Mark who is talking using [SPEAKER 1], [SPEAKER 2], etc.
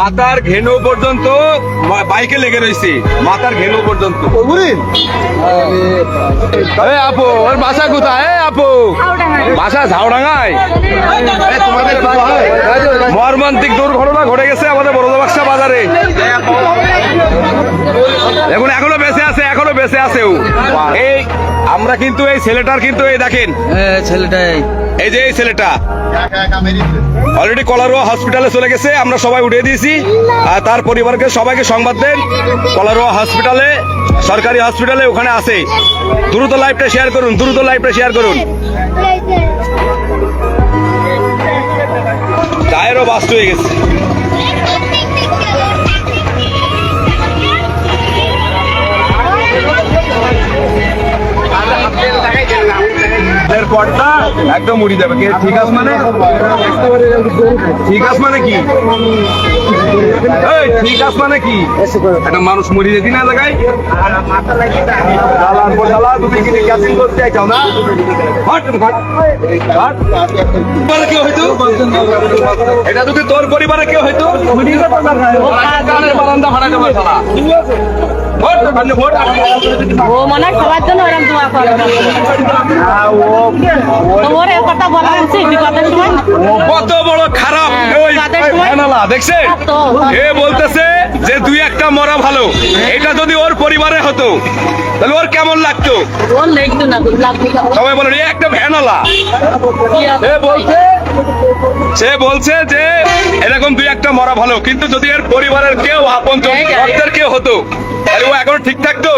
[SPEAKER 1] মাথার ঘেনু পর্যন্ত বাইকে লেগে রয়েছে, মাথার ঘেনু পর্যন্ত। আপু ওর বাসা কোথায়? আপু বাসা ঝাউডাঙ্গায়। মর্মান্তিক দুর্ঘটনা ঘটে গেছে আমাদের বড়বাক্সা বাজারে। এখন এখনো বেঁচে আছে, এখনো বেঁচে আছে ও। এই আমরা কিন্তু এই ছেলেটার কিন্তু এই দেখেন
[SPEAKER 2] ছেলেটাই
[SPEAKER 1] এই যে এই ছেলেটা অলরেডি কলারোয়া হসপিটালে চলে গেছে, আমরা সবাই উঠিয়ে দিয়েছি। আর তার পরিবারকে সবাইকে সংবাদ দেন কলারোয়া হসপিটালে, সরকারি হসপিটালে ওখানে আছে। দ্রুত লাইভটা শেয়ার করুন, দ্রুত লাইভটা শেয়ার করুন। টায়ারও বাস্ট হয়ে গেছে। পরটা একদম উড়ি যাবে। ঠিক আছে মানে, ঠিক আছে মানে কি? ঠিক আছে মানে কি? একটা মানুষ মরি যেতি না জায়গায় তুমি কি ক্যাসিং করতে চাইছো না? কেউ হয়তো এটা যদি তোর পরিবারে কেউ হয়তো বারান্দা ভাড়া দেবো সালা।
[SPEAKER 3] ও মনে হয় সবার জন্য ওরকম দোয়া করে। তোমার এই কথা বলা উচিত বিপদের সময়।
[SPEAKER 1] কত বড় খারাপ ওই ফ্যানালা দেখছেন? এ বলতেছে যে দুই একটা মরা ভালো। এটা যদি ওর পরিবারে হতো তাহলে ওর কেমন লাগতো?
[SPEAKER 3] ওর লাগতো না, লাগতো না।
[SPEAKER 1] সবাই বলেন এ একটা ভ্যানালা। সে বলছে যে এরকম দুই একটা মরা ভালো, কিন্তু যদি এর পরিবারের কেউ আপন রক্তের কেউ হতো তাহলে ও এখন ঠিক থাকতো।